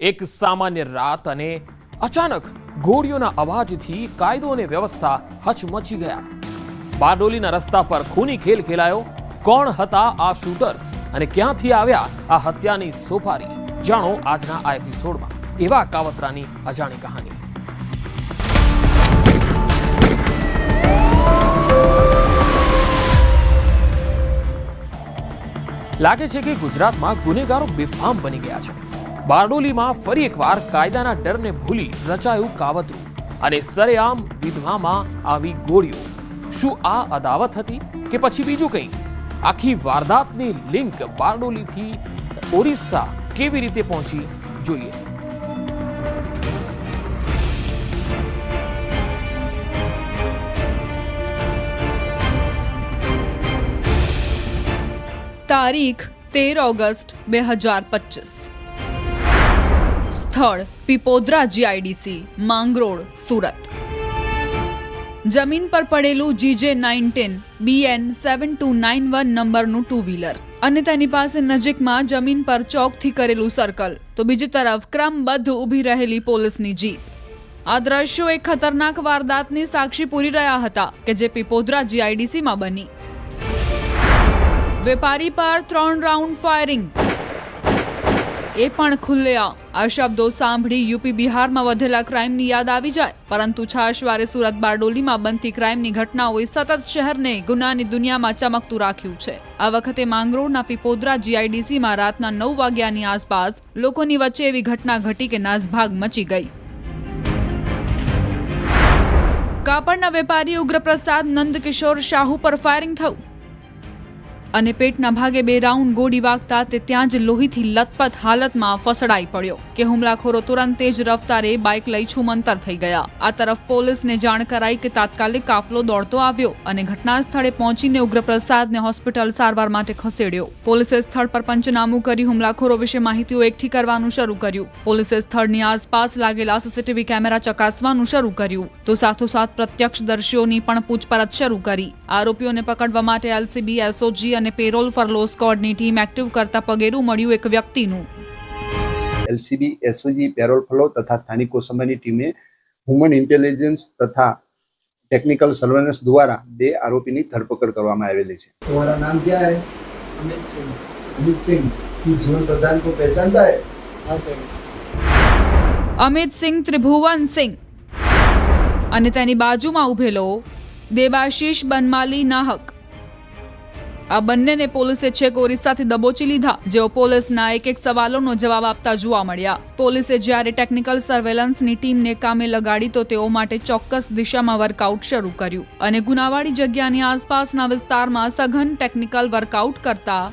એક સામાન્ય રાત અને અચાનક ગોળીઓના અવાજથી કાયદો અને વ્યવસ્થા હચમચી ગયા. બારડોલીના રસ્તા પર ખૂની ખેલ ખેલાયો. કોણ હતા આ શૂટર્સ અને ક્યાંથી આવ્યા આ હત્યાની સોપારી? જાણો આજના આ એપિસોડમાં એવા કાવતરાની અજાણી કહાની. લાગે છે કે ગુજરાતમાં ગુનેગારો બેફામ બની ગયા છે. બારડોલીમાં ફરી એકવાર કાયદાના ડરને ભૂલી રચાયું કાવતરું અને સરેઆમ વિધવામાં આવી ગોળીઓ. શું આ અદાવત હતી કે પછી બીજું કંઈ? આખી વારદાતની લિંક બારડોલીથી ઓરિસ્સા કેવી રીતે પહોંચી, જોઈએ. તારીખ 13 ઓગસ્ટ 2025. સ્થળ પીપોદરા જીઆઈડીસી, માંગરોળ, સુરત. જમીન પર પડેલું GJ19 BN 7291 નંબરનું ટુ વ્હીલર અને તેની પાસે નજીકમાં જમીન પર ચોકથી કરેલું સર્કલ, તો બીજી તરફ ક્રમબદ્ધ ઊભી રહેલી પોલીસની જીપ. આ દ્રશ્યો એક ખતરનાક વારદાતની સાક્ષી પૂરી રહ્યા હતા કે જે પીપોદરા જીઆઈડીસીમાં બની. વેપારી પર 3 રાઉન્ડ ફાયરિંગ, એ પણ ખુલ્લેઆમ. આ શબ્દો સાંભળી યુપી બિહારમાં વધેલા ક્રાઇમની યાદ આવી જાય, પરંતુ છાશવારે સુરત બારડોલીમાં બનતી ક્રાઇમની ઘટનાઓએ સતત શહેરને ગુનાની દુનિયામાં ચમકતું રાખ્યું છે. આ વખતે માંગરોળના પીપોદરા જીઆઈડીસીમાં રાતના 9 વાગ્યાની આસપાસ લોકોની વચ્ચે એવી ઘટના ઘટી કે નાસભાગ મચી ગઈ. કાપડના વેપારી ઉગ્રપ્રસાદ નંદકિશોર શાહુ પર ફાયરિંગ થયું અને પેટના ભાગે 2 રાઉન્ડ ગોળી વાગતા તે ત્યાં જ લોહીથી લથપથ હાલતમાં ફસડાઈ પડ્યો કે હુમલાખોરો તુરંત તેજ રફતારે બાઇક લઈ છૂમંતર થઈ ગયા. આ તરફ પોલીસને જાણ કરાઈ કે તાત્કાલિક કાફલો દોડતો આવ્યો અને ઘટના સ્થળે પહોંચીને ઉગ્રપ્રસાદને હોસ્પિટલ સારવાર માટે ખસેડ્યો. પોલીસે સ્થળ પર પંચનામું કરી હુમલાખોરો વિશે માહિતીઓ એકઠી કરવાનું શરૂ કર્યું. પોલીસે સ્થળની આસપાસ લાગેલા સીસીટીવી કેમેરા ચકાસવાનું શરૂ કર્યું, તો સાથોસાથ પ્રત્યક્ષદર્શીઓની પણ પૂછપરછ શરૂ કરી. આરોપીઓને પકડવા માટે એલસીબી, એસઓજી અને પેરોલ ફરલો સ્કોડની ટીમ એક્ટિવ કરતા પગેરું મળ્યું એક વ્યક્તિનું. એલસીબી, એસઓજી, પેરોલ ફલો તથા સ્થાનિક કોસંબાની ટીમે હ્યુમન ઇન્ટેલિજન્સ તથા ટેक्निकल सर्वेलेंस द्वारा 2 आरोपी की धरपकड़ કરવામાં આવેલી છે. तुम्हारा नाम क्या है? अमित सिंह. अमित सिंह, तू जीवन प्रधान को पहचानता है? हाँ सर. અમિત સિંહ ત્રિભુવન સિંહ અને તેની બાજુમાં ઉભેલો દેબાશીષ બનમાલી નાહક. આ બંનેને પોલીસે છેક ઓરિસ્સાથી દબોચી લીધા, જેઓ પોલીસના એક સવાલોનો જવાબ આપતા જોવા મળ્યા. પોલીસે જ્યારે ટેકનિકલ સર્વેલન્સની ટીમને કામે લગાડી તો તેઓ માટે ચોક્કસ દિશામાં વર્કઆઉટ શરૂ કર્યું અને ગુનાવાળી જગ્યાની આસપાસના વિસ્તારમાં સઘન ટેકનિકલ વર્કઆઉટ કરતા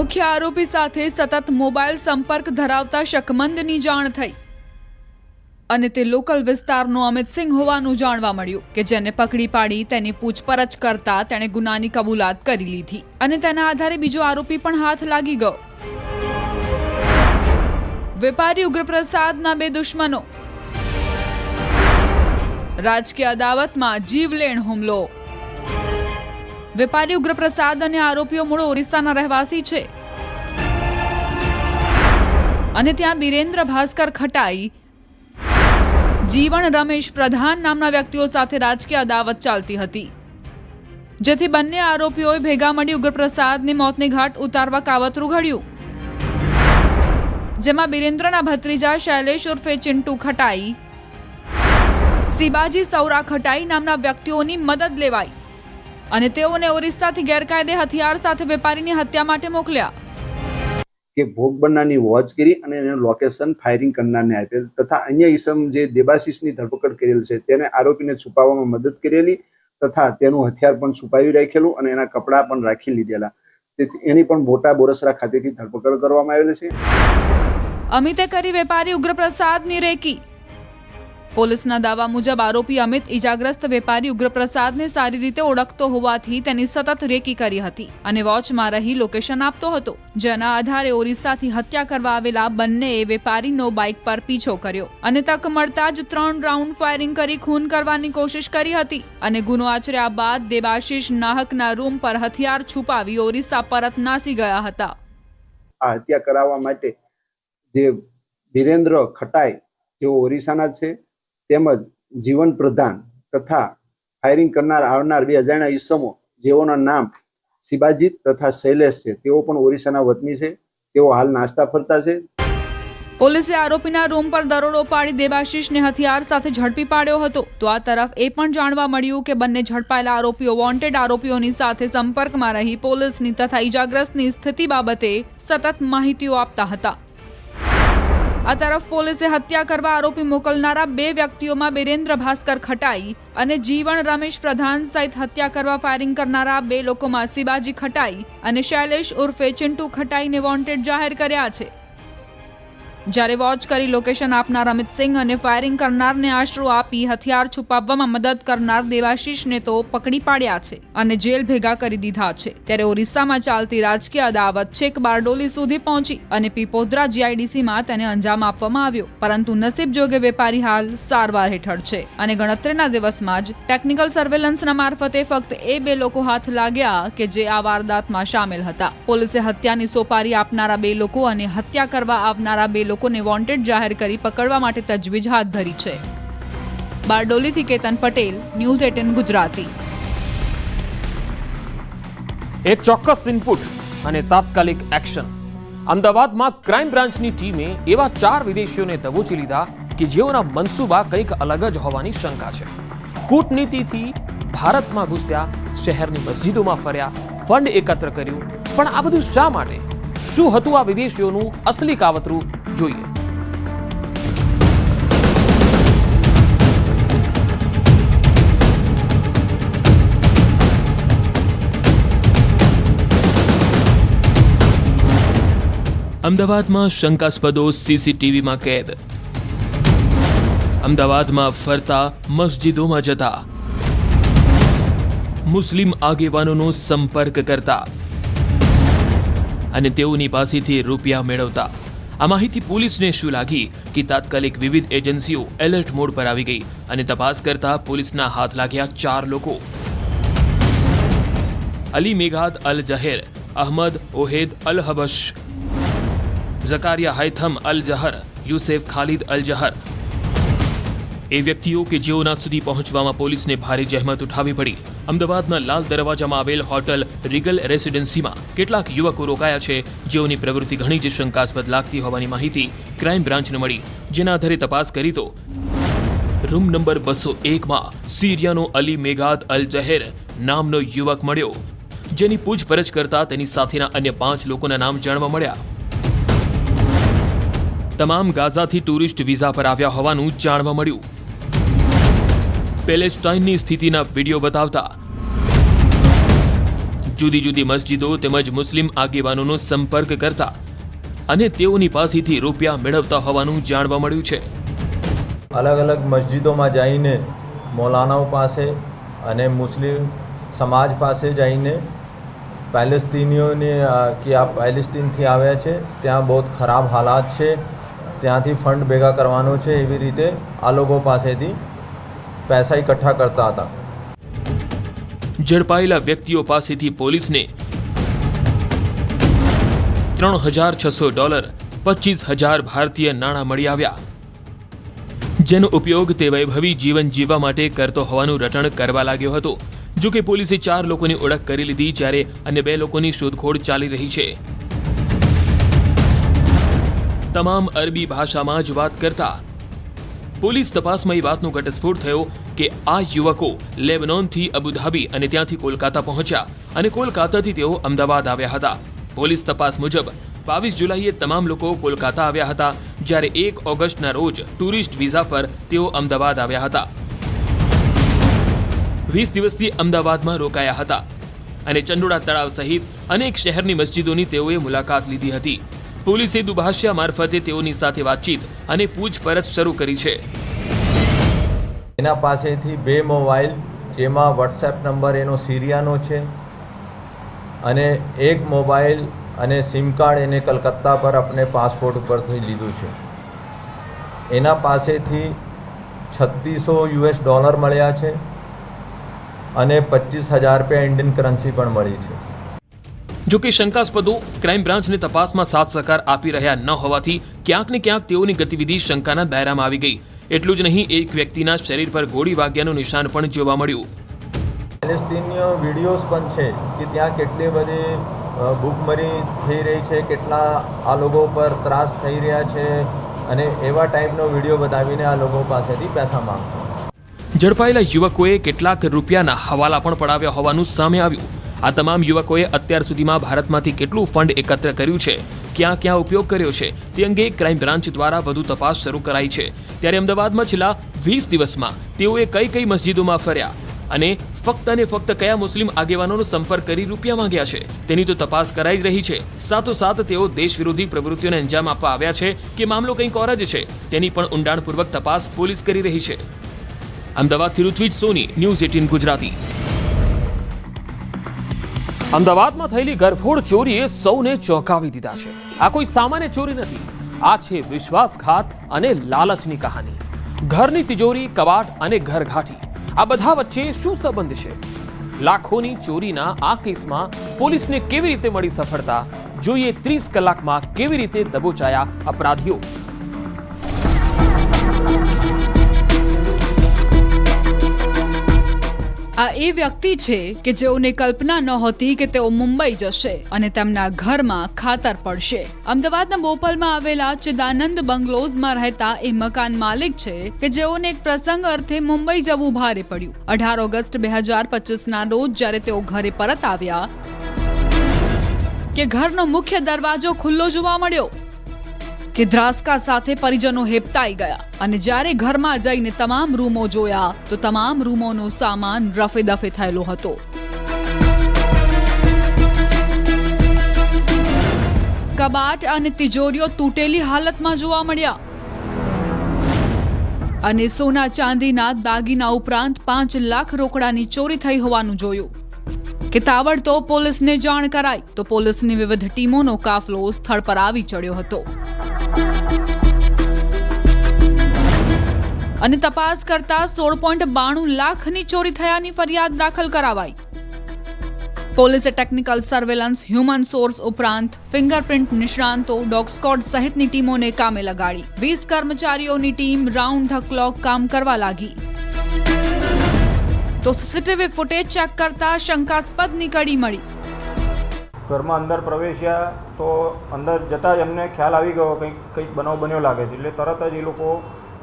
મુખ્ય આરોપી સાથે સતત મોબાઈલ સંપર્ક ધરાવતા શકમંદની જાણ થઈ અને તે લોકલ વિસ્તારનો અમિત સિંહ હોવાનું જાણવા મળ્યું કે જેને પકડી પાડી તેની પૂછપરછ કરતા તેણે ગુનાની કબૂલાત કરી લીધી અને તેના આધારે બીજો આરોપી પણ હાથ લાગી ગયો. વેપારી ઉગ્રપ્રસાદના 2 દુશ્મનો, રાજકીય અદાવતમાં જીવલેણ હુમલો. વેપારી ઉગ્રપ્રસાદ અને આરોપીઓ મૂળ ઓરિસ્સાના રહેવાસી છે અને ત્યાં બિરેન્દ્ર ભાસ્કર ખટાઈ, જીવન રમેશ પ્રધાન નામના વ્યક્તિઓ સાથે રાજકીય અદાવત ચાલતી હતી, જેથી બંને આરોપીઓએ ભેગા મળી ઉગ્રપ્રસાદને મોતને ઘાટ ઉતારવા કાવતરું ઘડ્યું, જેમાં બિરેન્દ્રના ભત્રીજા શૈલેષ ઉર્ફે ચિંટુ ખટાઈ, શિવાજી સૌરા ખટાઈ નામના વ્યક્તિઓની મદદ લેવાઈ અને તેઓને ઓરિસ્સાથી ગેરકાયદે હથિયાર સાથે વેપારીની હત્યા માટે મોકલ્યા. કે ભોગ બનનારની વોચ કરી અને એનું લોકેશન ફાયરિંગ કરનારને આપેલ તથા અન્ય ઈસમ જે દેબાશીષની ધરપકડ કરેલ છે તેને આરોપીને છુપાવવામાં મદદ કરેલી તથા તેનું હથિયાર પણ છુપાવી રાખેલું અને એના કપડાં પણ રાખી લીધેલા. એની પણ મોટા બોરસરા ખાતેથી ધરપકડ કરવામાં આવેલી છે. અમિતે કરી વેપારી ઉગ્રપ્રસાદની રેકી. પોલીસના દાવા મુજબ આરોપી અમિત ઈજાગ્રસ્ત વેપારી ઉગ્રપ્રસાદને સારી રીતે ઓળખતો હોવાથી તેની સતત રેકી કરી હતી અને વોચમાં રહી લોકેશન આપતો હતો, જેના આધારે ઓરિસ્સાથી હત્યા કરવા આવેલા બંનેએ વેપારીનો બાઇક પર પીછો કર્યો અને તક મળતા જ 3 રાઉન્ડ ફાયરિંગ કરી ખૂન કરવાની કોશિશ કરી હતી અને ગુનો આચર્યા બાદ દેબાશીષ નાહકના રૂમ પર હથિયાર છુપાવી ઓરિસ્સા પરત નાસી ગયા હતા. આ હત્યા કરાવવા માટે જે વિરેન્દ્ર ખટાઈ જેઓ ઓરિસ્સાના છે, તેમજ જીવન પ્રધાન તથા ફાયરિંગ કરનાર આવનાર 2 અજાણ્યા ઈસમો જેઓના નામ શિબાજીત તથા શૈલેષ છે, તેઓ પણ ઓરિસ્સાના વતની છે. તેઓ હાલ નાસ્તા ફરતા છે. પોલીસે આરોપીના રૂમ પર દરોડો પાડી દેવાશીષને હથિયાર સાથે ઝડપી પાડ્યો હતો. તો આ તરફ એ પણ જાણવા મળ્યું કે બંને ઝડપાયેલા આરોપીઓ વોન્ટેડ આરોપીઓની સાથે સંપર્કમાં રહી પોલીસની તથા ઈજાગ્રસ્તની સ્થિતિ બાબતે સતત માહિતીઓ આપતા હતા. આ તરફ પોલીસે હત્યા કરવા આરોપી મોકલનારા 2 વ્યક્તિઓમાં વિરેન્દ્ર ભાસ્કર ખટાઈ અને જીવન રમેશ પ્રધાન સહિત હત્યા કરવા ફાયરિંગ કરનારા 2 લોકોમાં શિવાજી ખટાઈ અને શૈલેષ ઉર્ફે ચિંટુ ખટાઈને વોન્ટેડ જાહેર કર્યા છે. જ્યારે વોચ કરી લોકેશન આપનાર અમિતસિંહ અને ફાયરિંગ કરનારને આશરો આપી હથિયાર છુપાવવામાં મદદ કરનાર દેવાશીષને તો પકડી પાડ્યા છે અને જેલ ભેગા કરી દીધા છે. ત્યારે ઓરિસ્સામાં ચાલતી રાજકીય અદાવત છેક બારડોલી સુધી પહોંચી અને પીપોદરા જીઆઈડીસીમાં તેને અંજામ આપવામાં આવ્યો. પરંતુ નસીબ જોગે વેપારી હાલ સારવાર હેઠળ છે અને ગણતરીના દિવસમાં જ ટેકનિકલ સર્વેલન્સના મારફતે ફક્ત એ 2 લોકો હાથ લાગ્યા કે જે આ વારદાતમાં સામેલ હતા. પોલીસે હત્યાની સોપારી આપનારા 2 લોકો અને હત્યા કરવા આવનારા 2 લોકોને વોન્ટેડ જાહેર કરી પકડવા માટે તજવીજ હાથ ધરી છે. બારડોલીથી કેતન પટેલ, ન્યૂઝ 18 ગુજરાતી. એક ચોક્કસ ઇનપુટ અને તાત્કાલિક એક્શન. અમદાવાદમાં ક્રાઇમ બ્રાન્ચની ટીમે એવા 4 વિદેશીઓને દબોચી લીધા કે જેઓના મનસૂબા કંઈક અલગ જ હોવાની શંકા છે. કૂટનીતિથી ભારતમાં ઘૂસ્યા, શહેરની મસ્જિદોમાં ફર્યા, ફંડ એકત્ર કર્યું. પણ આ બધું શા માટે? શું હતું આ વિદેશીઓનું અસલી કાવતરું? જોઈએ. અમદાવાદમાં શંકાસ્પદો સીસીટીવીમાં કેદ. અમદાવાદમાં ફરતા, મસ્જિદોમાં જતા, મુસ્લિમ આગેવાનોનો સંપર્ક કરતા અને તેઓની પાસેથી રૂપિયા મેળવતા. આ માહિતી પોલીસને શું લાગી કે તાત્કાલિક વિવિધ એજન્સીઓ એલર્ટ મોડ પર આવી ગઈ અને તપાસ કરતા પોલીસના હાથ લાગ્યા 4 લોકો. અલી મેઘાત અલ જહેર, અહમદ ઓહેદ અલ હબશ, ઝકારિયા હૈથમ અલ જહર, યુસેફ ખાલિદ અલ જહર. એ વ્યક્તિઓ કે જેઓના સુધી પહોંચવામાં પોલીસને ભારે જહેમત ઉઠાવવી પડી. અમદાવાદના લાલ દરવાજામાં આવેલ હોટલ રીગલ રેસિડેન્સીમાં કેટલાક યુવકો રોકાયા છે જેઓની પ્રવૃત્તિ ઘણી જ શંકાસ્પદ લાગતી હોવાની માહિતી ક્રાઇમ બ્રાન્ચને મળી. જેના આધારે તપાસ કરી તો રૂમ નંબર 201માં સિરિયાનો અલી મેઘાત અલ જહેર નામનો યુવક મળ્યો, જેની પૂછપરછ કરતા તેની સાથેના અન્ય 5 લોકોના નામ જાણવા મળ્યા. તમામ ગાઝાથી ટુરિસ્ટ વિઝા પર આવ્યા હોવાનું જાણવા મળ્યું. પેલેસ્ટાઇનની સ્થિતિના વિડીયો બતાવતા, જુદી જુદી મસ્જિદો તેમજ મુસ્લિમ આગેવાનોનો સંપર્ક કરતા અને તેઓની પાસેથી રૂપિયા મેળવતા હોવાનું જાણવા મળ્યું છે. અલગ અલગ મસ્જિદોમાં જઈને મૌલાનાઓ પાસે અને મુસ્લિમ સમાજ પાસે જઈને પેલેસ્તીનીઓને કે આ પેલેસ્તીનથી આવ્યા છે, ત્યાં બહુ ખરાબ હાલાત છે, ત્યાંથી ફંડ ભેગા કરવાનો છે, એવી રીતે આ લોકો પાસેથી પૈસા એકઠા કરતા હતા. ઝડપાયેલા વ્યક્તિઓ પાસેથી પોલીસને $3,600, 25,000 ભારતીય નાણાં મળી આવ્યા, જેનો ઉપયોગ તે વૈભવી જીવન જીવવા માટે કરતો હોવાનું રટણ કરવા લાગ્યો હતો. જો કે પોલીસે 4 લોકોની ઓળખ કરી લીધી, જ્યારે અન્ય 2 લોકોની શોધખોળ ચાલી રહી છે. તમામ અરબી ભાષામાં જ વાત કરતા પોલીસ તપાસમાં એ વાતનો ઘટસ્ફોટ થયો કે આ યુવકો લેબનોનથી અબુધાબી અને ત્યાંથી કોલકાતા પહોંચ્યા અને કોલકાતાથી તેઓ અમદાવાદ આવ્યા હતા. પોલીસ તપાસ મુજબ 22 જુલાઈએ તમામ લોકો કોલકાતા આવ્યા હતા, જ્યારે 1 ઓગસ્ટના રોજ ટુરિસ્ટ વિઝા પર તેઓ અમદાવાદ આવ્યા હતા. 20 દિવસથી અમદાવાદમાં રોકાયા હતા અને ચંડોળા તળાવ સહિત અનેક શહેરની મસ્જિદોની તેઓએ મુલાકાત લીધી હતી. પોલીસે દુભાષિયા મારફતે તેઓની સાથે વાતચીત અને પૂછપરછ શરૂ કરી છે. એના પાસેથી 2 મોબાઈલ, જેમાં વોટ્સએપ નંબર એનો સિરિયાનો છે, અને 1 મોબાઈલ અને સિમ કાર્ડ એને કલકત્તા પર આપણે પાસપોર્ટ ઉપરથી લીધું છે. એના પાસેથી $3600 મળ્યા છે અને 25,000 રૂપિયા ઇન્ડિયન કરન્સી પણ મળી છે. જો કે શંકાસ્પદો ક્રાઇમ બ્રાન્ચને તપાસમાં સાથ સહકાર આપી રહ્યા ન હોવાથી ક્યાંક ને ક્યાંક તેઓની ગતિવિધિ શંકાના દાયરામાં આવી ગઈ. એટલું જ નહીં, એક વ્યક્તિના શરીર પર ગોળી વાગ્યાનું નિશાન પણ જોવા મળ્યું. પેલેસ્તીનીય વિડીયોઝ પણ છે કે ત્યાં કેટલી બધી ભૂખમરી થઈ રહી છે, કેટલા આ લોકો પર ત્રાસ થઈ રહ્યા છે અને એવા ટાઈપનો વિડીયો બતાવીને આ લોકો પાસેથી પૈસા માંગતા. ઝડપાયેલા યુવકોએ કેટલાક રૂપિયાના હવાલા પણ પડાવ્યા હોવાનું સામે આવ્યું. આ તમામ યુવકોએ અત્યાર સુધીમાં ભારતમાંથી કેટલું ફંડ એકત્ર કર્યું છે, ક્યાં ક્યાં ઉપયોગ કર્યો છે તે અંગે ક્રાઇમ બ્રાન્ચ દ્વારા વધુ તપાસ શરૂ કરાઈ છે. ત્યારે અમદાવાદમાં છેલ્લા 20 દિવસમાં તેઓએ કઈ મસ્જિદોમાં ફર્યા અને ફક્ત કયા મુસ્લિમ આગેવાનોનો સંપર્ક કરી રૂપિયા માંગ્યા છે તેની તો તપાસ કરાઈ જ રહી છે. સાથોસાથ તેઓ દેશ વિરોધી પ્રવૃત્તિઓને અંજામ આપવા આવ્યા છે કે મામલો કંઈક ઓર જ છે તેની પણ ઊંડાણપૂર્વક તપાસ પોલીસ કરી રહી છે. અમદાવાદથી ઋત્વિજ સોની, ન્યૂઝ 18 ગુજરાતી. અમદાવાદમાં થયેલી ગરફોડ ચોરીએ સૌને ચોંકાવી દીધા છે. આ કોઈ સામાન્ય ચોરી નથી, આ છે વિશ્વાસઘાત અને લાલચની કહાની. ઘરની તિજોરી, કબાટ અને ઘરઘાટી, આ બધા વચ્ચે શું સંબંધ છે? લાખોની ચોરીના આ કેસમાં પોલીસને કેવી રીતે મળી સફળતા? જોઈએ 30 કલાકમાં કેવી રીતે દબોચાયા અપરાધીઓ. આ એ વ્યક્તિ છે કે જેઓને કલ્પના નહોતી કે તેઓ મુંબઈ જશે અને તેમના ઘરમાં ખાતર પડશે. અમદાવાદના બોપલમાં આવેલા ચિદાનંદ બંગલોઝમાં રહેતા એ મકાન માલિક છે કે જેઓને એક પ્રસંગ અર્થે મુંબઈ જવું ભારે પડ્યું. 18 ઓગસ્ટ 2025ના રોજ જ્યારે તેઓ ઘરે પરત આવ્યા કે ઘરનો મુખ્ય દરવાજો ખુલ્લો જોવા મળ્યો કે ધ્રાસકા સાથે પરિજનો હેબતાઈ ગયા અને જ્યારે ઘરમાં જઈને તમામ રૂમો જોયા તો તમામ રૂમોનો સામાન રફે દફે થયેલો હતો. કબાટ અને તિજોરીઓ તૂટેલી હાલતમાં જોવા મળ્યા અને સોના ચાંદીના દાગીના ઉપરાંત 5 લાખ રોકડાની ચોરી થઈ હોવાનું જોયું કે તાબડતોબ પોલીસને જાણ કરાઈ તો પોલીસની વિવિધ ટીમોનો કાફલો સ્થળ પર આવી ચડ્યો હતો અને તપાસ કરતા 16.92 લાખની ચોરી થયાની ફરિયાદ દાખલ કરાવાઈ. પોલીસે ટેકનિકલ સર્વેલન્સ, હ્યુમન સોર્સ ઉપરાંત ફિંગરપ્રિન્ટ નિષ્ણાંતો, ડોગ સ્ક્વોડ સહિતની ટીમોને કામે લગાડી. 20 કર્મચારીઓની ટીમ રાઉન્ડ ધ ક્લોક કામ કરવા લાગી. તો સીસીટીવી ફૂટેજ ચેક કરતા શંકાસ્પદની કડી મળી. ઘરમાં અંદર પ્રવેશ્યા તો અંદર જતાં જ એમને ખ્યાલ આવી ગયો કંઈક બનાવ બન્યો લાગે છે. એટલે તરત જ એ લોકો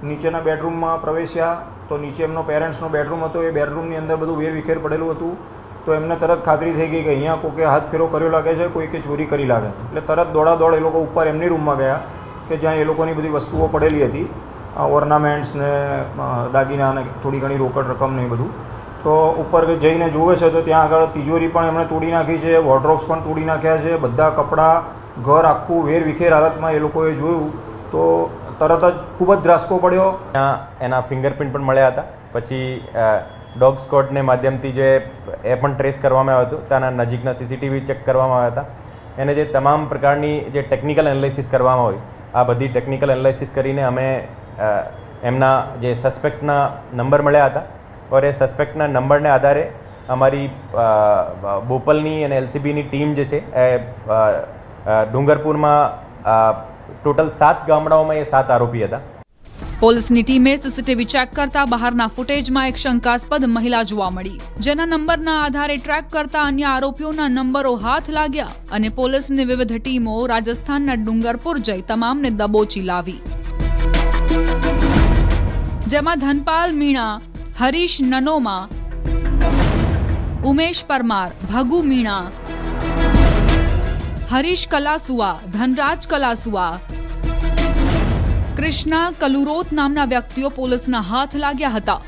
નીચેના બેડરૂમમાં પ્રવેશ્યા તો નીચે એમનો પેરેન્ટ્સનો બેડરૂમ હતો. એ બેડરૂમની અંદર બધું વેરવિખેર પડેલું હતું. તો એમને તરત ખાતરી થઈ ગઈ કે અહીંયા કોઈકે હાથ ફેરો કર્યો લાગે છે, કોઈકે ચોરી કરી લાગે. એટલે તરત દોડાદોડ એ લોકો ઉપર એમની રૂમમાં ગયા કે જ્યાં એ લોકોની બધી વસ્તુઓ પડેલી હતી, ઓર્નામેન્ટ્સ ને દાગીના અને થોડી ઘણી રોકડ રકમ ને એ બધું. તો ઉપર જઈને જુએ છે તો ત્યાં આગળ તિજોરી પણ એમણે તોડી નાખી છે, વોર્ડરોબ્સ પણ તોડી નાખ્યા છે. બધા કપડાં, ઘર આખું વેરવિખેર હાલતમાં એ લોકોએ જોયું તો તરત જ ખૂબ જ ધ્રાસકો પડ્યો. ત્યાં એના ફિંગરપ્રિન્ટ પણ મળ્યા હતા. પછી ડોગ સ્ક્વોડને માધ્યમથી જે એ પણ ટ્રેસ કરવામાં આવ્યું હતું, ત્યાંના નજીકના સીસીટીવી ચેક કરવામાં આવ્યા હતા. એને જે તમામ પ્રકારની જે ટેકનિકલ એનાલિસિસ કરવામાં હોય, આ બધી ટેકનિકલ એનાલિસિસ કરીને અમે એમના જે સસ્પેક્ટના નંબર મળ્યા હતા और એ સસ્પેક્ટના નંબરને આધારે અમારી બોપલની અને એલસીબીની ટીમ જે છે એ ડુંગરપુરમાં ટોટલ 7 ગામડાઓમાં એ 7 આરોપી હતા. પોલીસની ટીમે સીસીટીવી ચેક કરતા બહારના ફૂટેજમાં એક શંકાસ્પદ મહિલા જોવા મળી, જેના નંબરના આધારે ટ્રેક કરતા અન્ય આરોપીઓના નંબરો હાથ લાગ્યા અને પોલીસની વિવિધ ટીમો રાજસ્થાનના ડુંગરપુર જઈ તમામને દબોચી લાવી. જેમાં ધનપાલ મીણા, હરીશ નનોમા, ઉમેશ પરમાર, ભગુ મીણા, હરીશ કલાસુઆ, ધનરાજ કલાસુઆ, કૃષ્ણા કલુરોત નામના વ્યક્તિઓ પોલીસના હાથ લાગ્યા હતા.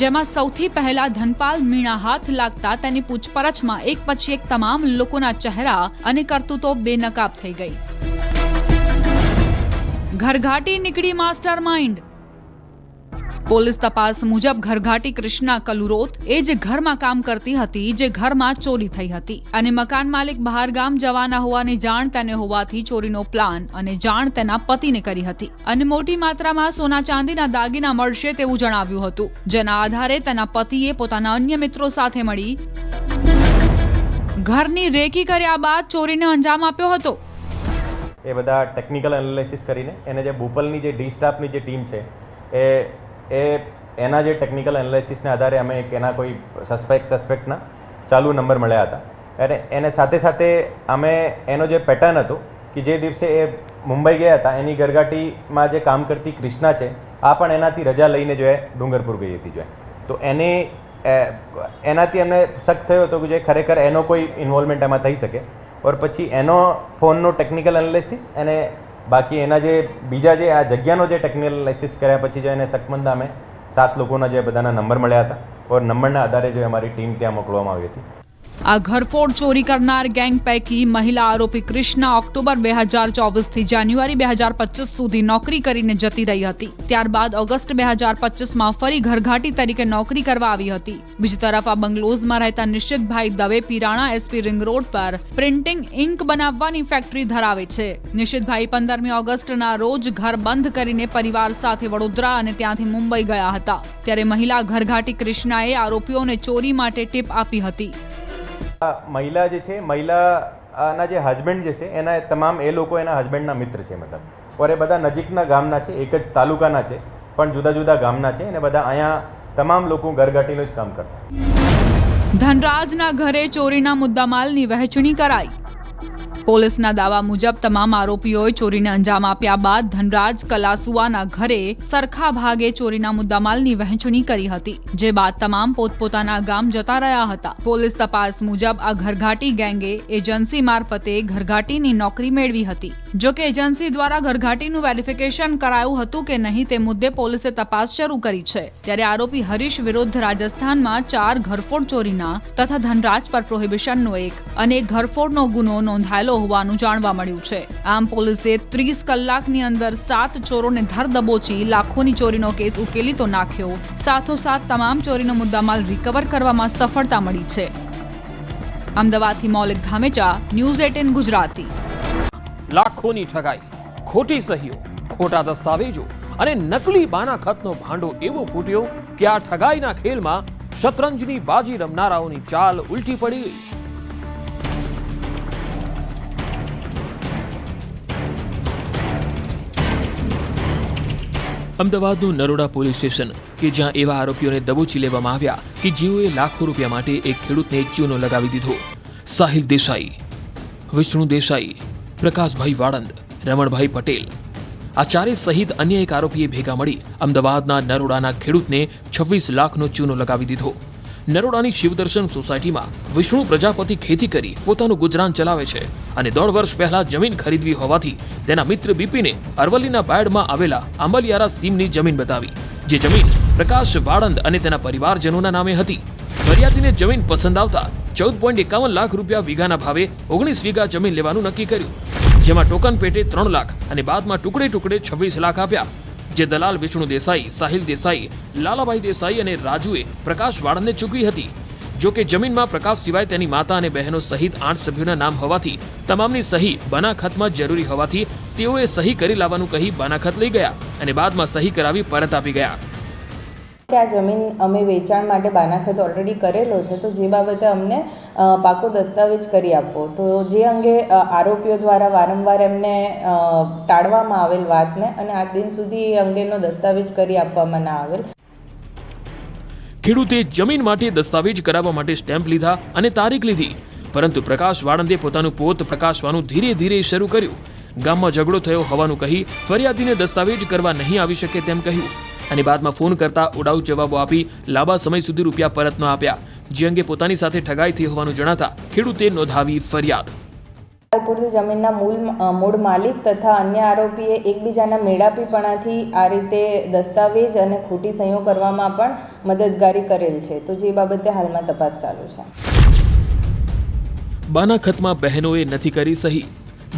જેમાં સૌથી પહેલા ધનપાલ મીણા હાથ લાગતા તેની પૂછપરછમાં એક પછી એક તમામ લોકોના ચહેરા અને કરતૂતો બેનકાબ થઈ ગઈ. ઘરઘાટી નીકળી માસ્ટર માઇન્ડ. પોલીસ તપાસ મુજબ ઘરઘાટી કૃષ્ણા કલુરોત એ જે ઘરમાં કામ કરતી હતી, જે ઘરમાં ચોરી થઈ હતી અને મકાન માલિક બહાર ગામ જવાના હોવાની જાણ તેને હોવાથી ચોરીનો પ્લાન અને જાણ તેના પતિને કરી હતી અને મોટી માત્રામાં સોના ચાંદીના દાગીના મળશે તેવું જણાવ્યું હતું. જેના આધારે તેના પતિએ પોતાના અન્ય મિત્રો સાથે મળી ઘરની રેકી કર્યા બાદ ચોરીને અંજામ આપ્યો હતો. એ બધા ટેકનિકલ એનાલિસિસ કરીને એને જે ભોપાલની જે ડી સ્ટાફની જે ટીમ છે એ એના જે ટેકનિકલ એનાલિસિસને આધારે અમે એક એના કોઈ સસ્પેક્ટના ચાલુ નંબર મળ્યા હતા અને એને સાથે સાથે અમે એનો જે પેટર્ન હતો કે જે દિવસે એ મુંબઈ ગયા હતા એની ગરગાટીમાં જે કામ કરતી ક્રિષ્ના છે આ પણ એનાથી રજા લઈને જો ડુંગરપુર ગઈ હતી જો તો એનાથી અમને શક થયો હતો કે જે ખરેખર એનો કોઈ ઇન્વોલ્વમેન્ટ એમાં થઈ શકે ઓર પછી એનો ફોનનો ટેકનિકલ એનાલિસિસ અને બાકી એના જે બીજા જે આ જગ્યાનો જે ટેકનિકલ એનાલિસિસ કર્યા પછી જો એને શકમંદા અમે 7 લોકોના જે બધાના નંબર મળ્યા હતા ઓર નંબરના આધારે જો અમારી ટીમ ત્યાં મોકલવામાં આવી હતી. આ ઘરફોડ ચોરી કરનાર ગેંગ પૈકી મહિલા આરોપી કૃષ્ણા ઓક્ટોબર 2024 થી જાન્યુઆરી 2025 સુધી નોકરી કરીને જતી રહી હતી. ત્યારબાદ ઓગસ્ટ 2025 ફરી ઘરઘાટી તરીકે નોકરી કરવા આવી હતી. બીજી તરફ આ બંગલોઝમાં રહેતા નિશિતભાઈ Dave Pirana SP ring road પર પ્રિન્ટિંગ ઇન્ક બનાવવાની ફેક્ટરી ધરાવે છે. નિશિતભાઈ 15મી ઓગસ્ટના રોજ ઘર બંધ કરીને પરિવાર સાથે વડોદરા અને ત્યાંથી મુંબઈ ગયા હતા. ત્યારે મહિલા ઘરઘાટી કૃષ્ણાએ આરોપીઓને ચોરી માટે ટીપ આપી હતી. મહિલા જે છે મહિલાના જે હસબન્ડ જે છે એના તમામ એ લોકો એના હસબન્ડના મિત્ર છે મતલબ ઓર એ બધા નજીકના ગામના છે એક જ તાલુકાના છે પણ જુદા જુદા ગામના છે અને બધા અહીંયા તમામ લોકો ઘરઘાટીનું જ કામ કરતા. ધનરાજના ઘરે ચોરીના મુદ્દામાલની વહેંચણી કરાઈ. પોલીસના દાવા મુજબ તમામ આરોપીઓએ ચોરીને અંજામ આપ્યા બાદ ધનરાજ કલાસુઆના ઘરે સરખા ભાગે ચોરીના મુદ્દામાલની વહેંચણી કરી હતી. જે બાદ તમામ પોતપોતાના ગામ જતા રહ્યા હતા. પોલીસ તપાસ મુજબ આ ઘરઘાટી ગેંગે એજન્સી મારફતે ઘરઘાટીની નોકરી મેળવી હતી. જો કે એજન્સી દ્વારા ઘરઘાટીનું વેરિફિકેશન કરાયું હતું કે નહીં તે મુદ્દે પોલીસે તપાસ શરૂ કરી છે. ત્યારે આરોપી હરીશ વિરુદ્ધ રાજસ્થાનમાં 4 ઘરફોડ ચોરીના તથા ધનરાજ પર પ્રોહિબિશનનો અને એક ઘરફોડનો ગુનો નોંધાયેલો હોવાનું જાણવા મળ્યું છે. આમ પોલીસે 30 કલાકની અંદર 7 ચોરોને ધર દબોચી લાખોની ચોરીનો કેસ ઉકેલી તો નાખ્યો. સાથોસાથ તમામ ચોરીનો મુદ્દામાલ રિકવર કરવામાં સફળતા મળી છે. અમદાવાદથી મૌલિક ધામેચા, ન્યૂઝ 18 ગુજરાતી. લાખોની ઠગાઈ, ખોટી સહીઓ, ખોટા દસ્તાવેજો અને નકલી બાનાખતનો ભાંડો એવો ફૂટ્યો કે આ ઠગાઈના ખેલમાં શતરંજની બાજી રમનારાઓની ચાલ ઉલટી પડી ગઈ. અમદાવાદનું નરોડા પોલીસ સ્ટેશન કે જ્યાં એવા આરોપીઓને દબોચી લેવામાં આવ્યા કે જેઓએ લાખો રૂપિયા માટે એક ખેડૂતને ચૂનો લગાવી દીધો. સાહિલ દેસાઈ, વિષ્ણુ દેસાઈ, પ્રકાશભાઈ વાળંદ, રમણભાઈ પટેલ આ ચારે સહિત અન્ય એક આરોપીએ ભેગા મળી અમદાવાદના નરોડાના ખેડૂતને 26 લાખનો ચૂનો લગાવી દીધો. નરોડાની શિવદર્શન સોસાયટીમાં વિષ્ણુ પ્રજાપતિ ખેતી કરી પોતાનું ગુજરાન ચલાવે છે અને 1.5 વર્ષ પહેલા જમીન ખરીદવી હોવાથી તેના મિત્ર બિપિને અરવલ્લીના બાયડમાં આવેલા આંબલિયારા સીમની જમીન બતાવી. જે જમીન પ્રકાશ વાળંદ અને તેના પરિવારજનોના નામે હતી. ફરિયાદીને જમીન પસંદ આવતા 14.51 લાખ રૂપિયા વીઘાના ભાવે 19 વીઘા જમીન લેવાનું નક્કી કર્યું. જેમાં ટોકન પેટે 3 લાખ અને બાદમાં ટુકડે ટુકડે 26 લાખ આપ્યા. જે દલાલ વિષ્ણુ દેસાઈ, સાહિલ દેસાઈ, લાલાભાઈ દેસાઈ અને રાજુએ પ્રકાશ વાળંદને ચૂકવી હતી. જો કે જમીનમાં પ્રકાશ સિવાય તેની માતા અને બહેનો સહિત 8 સભ્યોના નામ હોવાથી તમામની સહી બાનાખતમાં જરૂરી હોવાથી તેઓએ સહી કરી લાવવાનું કહી બાનાખત લઈ ગયા અને બાદમાં સહી કરાવી પરત આપી ગયા. કે આ જમીન અમે વેચાણ માટે બાનાખત ઓલરેડી કરેલો છે તો જે બાબતે અમને પાકો દસ્તાવેજ કરી આપવો. તો જે અંગે આરોપીઓ દ્વારા વારંવાર એમને ટાળવામાં આવેલ વાતને અને આજ દિન સુધી એ અંગેનો દસ્તાવેજ કરી આપવામાં ના આવેલ. ખેડૂતે જમીન માટે દસ્તાવેજ કરાવવા માટે સ્ટેમ્પ લીધા અને તારીખ લીધી, પરંતુ પ્રકાશ વાળંદે પોતાનું પોત પ્રકાશવાનું ધીરે ધીરે શરૂ કર્યું. ગામમાં ઝઘડો થયો હોવાનું કહી ફરિયાદીને દસ્તાવેજ કરવા નહીં આવી શકે તેમ કહ્યું અને બાદમાં ફોન કરતા ઉડાઉ જવાબો આપી લાંબા સમય સુધી રૂપિયા પરત ન આપ્યા. જે અંગે પોતાની સાથે ઠગાઈ થઈ હોવાનું જણાતા ખેડૂતે નોંધાવી ફરિયાદ. પૂરતી જમીનના મૂળ માલિક તથા અન્ય આરોપીએ એકબીજાના મેળાપીપણાથી આ રીતે દસ્તાવેજ અને ખોટી સહીઓ કરવામાં પણ મદદગારી કરેલ છે. તો જે બાબતે હાલમાં તપાસ ચાલુ છે. બાનાખતમાં બહેનોએ નથી કરી સહી.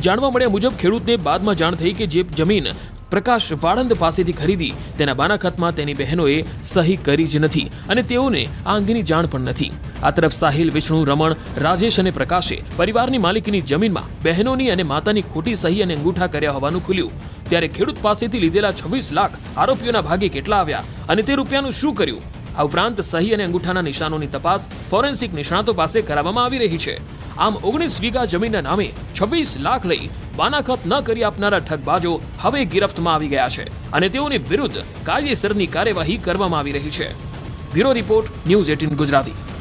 જાણવા મળ્યા મુજબ ખેડૂતને બાદમાં જાણ થઈ કે જે જમીન પ્રકાશ વાળંદ પાસેથી ખરીદી તેના બાનાખતમાં તેની બહેનોએ સહી કરી જ નથી અને તેઓને આ અંગેની જાણ પણ નથી. આ તરફ સાહિલ, વિષ્ણુ, રમણ, રાજેશ અને પ્રકાશે પરિવારની માલિકીની જમીનમાં બહેનોની અને માતાની ખોટી સહી અને અંગૂઠા કર્યા હોવાનું ખુલ્યું. ત્યારે ખેડૂત પાસેથી લીધેલા 26 લાખ આરોપીઓના ભાગે કેટલા આવ્યા અને તે રૂપિયાનું શું કર્યું? આ ઉપરાંત સહી અને અંગૂઠાના નિશાનોની તપાસ ફોરેન્સિક નિષ્ણાતો પાસે કરાવવામાં આવી રહી છે. આમ 19 વીઘા જમીનના નામે 26 લાખ લઈ બાનાખત ન કરી આપનારા ઠગબાજો હવે ગિરફ્તમાં આવી ગયા છે અને તેઓની વિરુદ્ધ કાયદેસરની કાર્યવાહી કરવામાં આવી રહી છે. Bureau report, news 18 Gujarati.